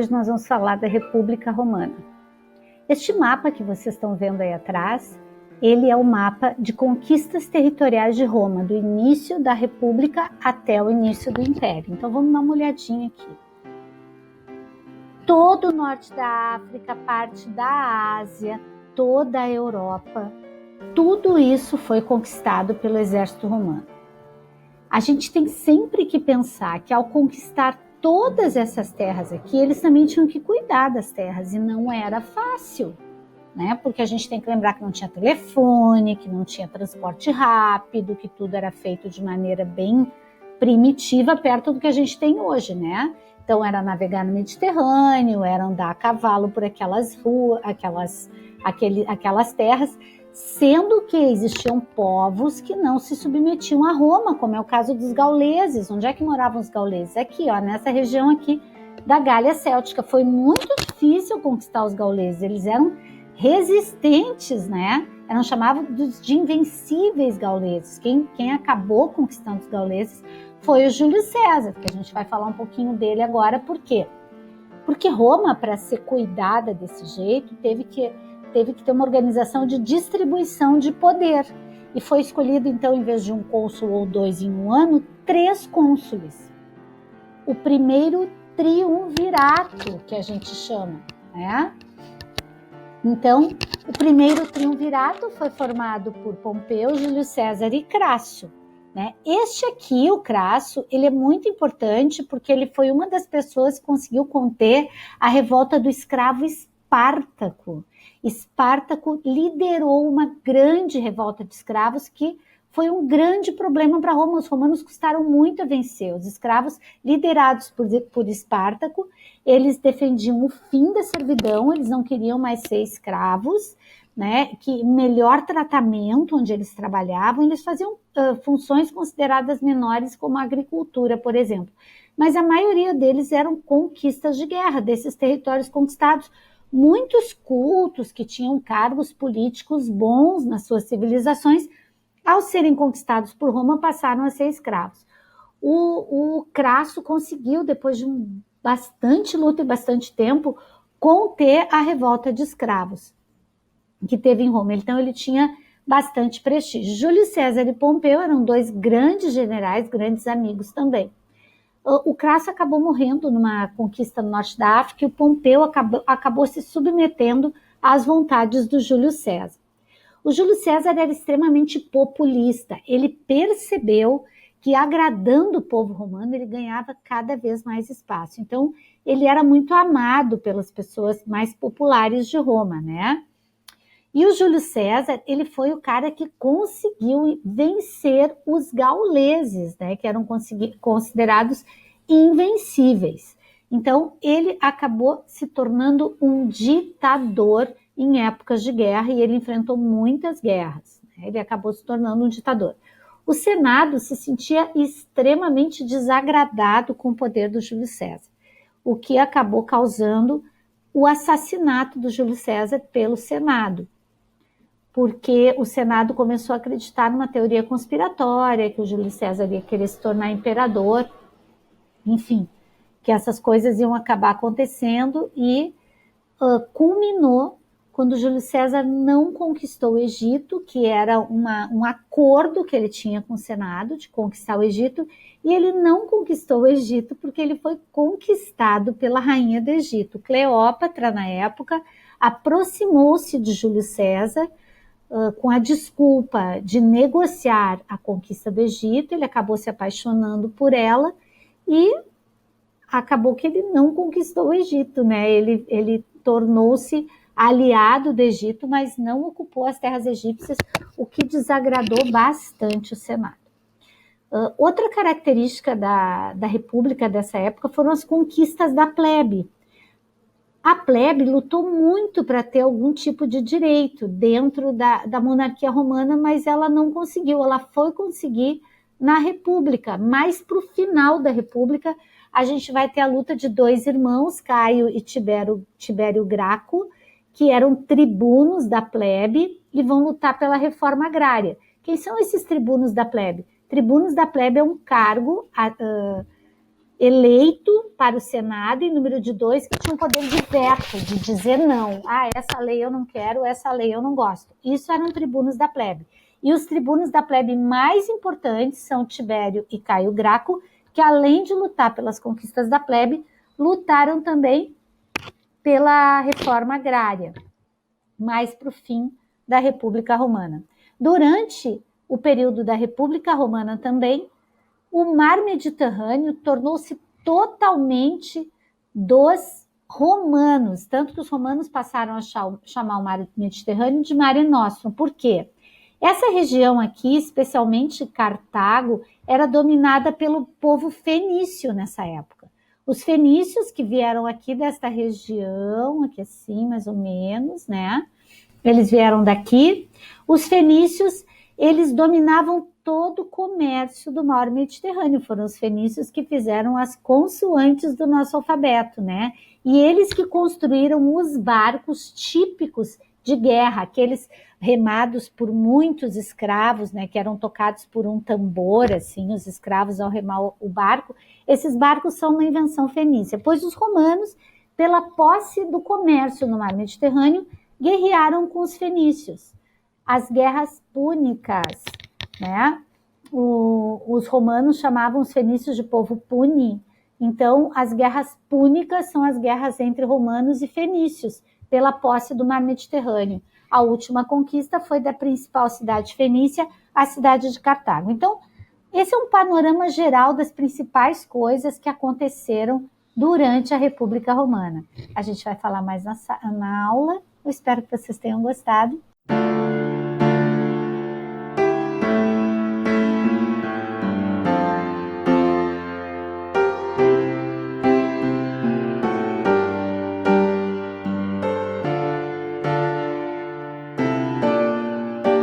hoje nós vamos falar da República Romana. Este mapa que vocês estão vendo aí atrás, ele é o mapa de conquistas territoriais de Roma, do início da República até o início do Império. Então vamos dar uma olhadinha aqui. Todo o norte da África, parte da Ásia, toda a Europa, tudo isso foi conquistado pelo exército romano. A gente tem sempre que pensar que ao conquistar todas essas terras aqui, eles também tinham que cuidar das terras e não era fácil, né? Porque a gente tem que lembrar que não tinha telefone, que não tinha transporte rápido, que tudo era feito de maneira bem primitiva, perto do que a gente tem hoje, né? Então era navegar no Mediterrâneo, era andar a cavalo por aquelas ruas, aquelas terras, sendo que existiam povos que não se submetiam a Roma, como é o caso dos gauleses. Onde é que moravam os gauleses? Aqui, ó, nessa região aqui da Gália Céltica. Foi muito difícil conquistar os gauleses, eles eram resistentes, né? Eram chamados de invencíveis gauleses. Quem acabou conquistando os gauleses foi o Júlio César, que a gente vai falar um pouquinho dele agora. Por quê? Porque Roma, para ser cuidada desse jeito, teve que ter uma organização de distribuição de poder. E foi escolhido, então, em vez de um cônsul ou dois em um ano, 3 cônsules. O primeiro triunvirato, que a gente chama, né? Então, o primeiro triunvirato foi formado por Pompeu, Júlio César e Crasso, né? Este aqui, o Crasso, ele é muito importante porque ele foi uma das pessoas que conseguiu conter a revolta do escravo Espartaco. Espartaco liderou uma grande revolta de escravos que foi um grande problema para Roma. Os romanos custaram muito a vencer. Os escravos liderados por Espartaco, eles defendiam o fim da servidão, eles não queriam mais ser escravos, né? Que melhor tratamento onde eles trabalhavam, eles faziam funções consideradas menores, como a agricultura, por exemplo. Mas a maioria deles eram conquistas de guerra, desses territórios conquistados. Muitos cultos que tinham cargos políticos bons nas suas civilizações, ao serem conquistados por Roma, passaram a ser escravos. O Crasso conseguiu, depois de bastante luta e bastante tempo, conter a revolta de escravos que teve em Roma. Então ele tinha bastante prestígio. Júlio César e Pompeu eram 2 grandes generais, grandes amigos também. O Crasso acabou morrendo numa conquista no norte da África e o Pompeu acabou se submetendo às vontades do Júlio César. O Júlio César era extremamente populista. Ele percebeu que, agradando o povo romano, ele ganhava cada vez mais espaço. Então, ele era muito amado pelas pessoas mais populares de Roma, né? E o Júlio César, ele foi o cara que conseguiu vencer os gauleses, né, que eram considerados invencíveis. Então, ele acabou se tornando um ditador em épocas de guerra e ele enfrentou muitas guerras, né? Ele acabou se tornando um ditador. O Senado se sentia extremamente desagradado com o poder do Júlio César, o que acabou causando o assassinato do Júlio César pelo Senado, porque o Senado começou a acreditar numa teoria conspiratória, que o Júlio César ia querer se tornar imperador, enfim, que essas coisas iam acabar acontecendo e culminou quando o Júlio César não conquistou o Egito, que era um acordo que ele tinha com o Senado de conquistar o Egito, e ele não conquistou o Egito porque ele foi conquistado pela rainha do Egito. Cleópatra, na época, aproximou-se de Júlio César com a desculpa de negociar a conquista do Egito. Ele acabou se apaixonando por ela e acabou que ele não conquistou o Egito, né? Ele tornou-se aliado do Egito, mas não ocupou as terras egípcias, o que desagradou bastante o Senado. Outra característica da República dessa época foram as conquistas da plebe. A plebe lutou muito para ter algum tipo de direito dentro da monarquia romana, mas ela não conseguiu. Ela foi conseguir na República, mas para o final da República a gente vai ter a luta de 2 irmãos, Caio e Tibério Graco, que eram tribunos da plebe e vão lutar pela reforma agrária. Quem são esses tribunos da plebe? Tribunos da plebe é um cargo eleito para o Senado e número de 2 que tinha um poder de veto, de dizer não. Essa lei eu não quero, essa lei eu não gosto. Isso eram tribunos da plebe. E os tribunos da plebe mais importantes são Tibério e Caio Graco, que além de lutar pelas conquistas da plebe, lutaram também pela reforma agrária, mais para o fim da República Romana. Durante o período da República Romana também, o mar Mediterrâneo tornou-se totalmente dos romanos, tanto que os romanos passaram a chamar o mar Mediterrâneo de Mare Nostrum. Por quê? Essa região aqui, especialmente Cartago, era dominada pelo povo fenício nessa época. Os fenícios que vieram aqui desta região, aqui assim, mais ou menos, né? Eles vieram daqui. Os fenícios, eles dominavam todo o comércio do mar Mediterrâneo. Foram os fenícios que fizeram as consoantes do nosso alfabeto, né? E eles que construíram os barcos típicos de guerra, aqueles remados por muitos escravos, né, que eram tocados por um tambor, assim, os escravos ao remar o barco. Esses barcos são uma invenção fenícia, pois os romanos, pela posse do comércio no mar Mediterrâneo, guerrearam com os fenícios. As guerras púnicas, né? Os romanos chamavam os fenícios de povo puni. Então, as guerras púnicas são as guerras entre romanos e fenícios, pela posse do mar Mediterrâneo. A última conquista foi da principal cidade fenícia, a cidade de Cartago. Então, esse é um panorama geral das principais coisas que aconteceram durante a República Romana. A gente vai falar mais na aula. Eu espero que vocês tenham gostado.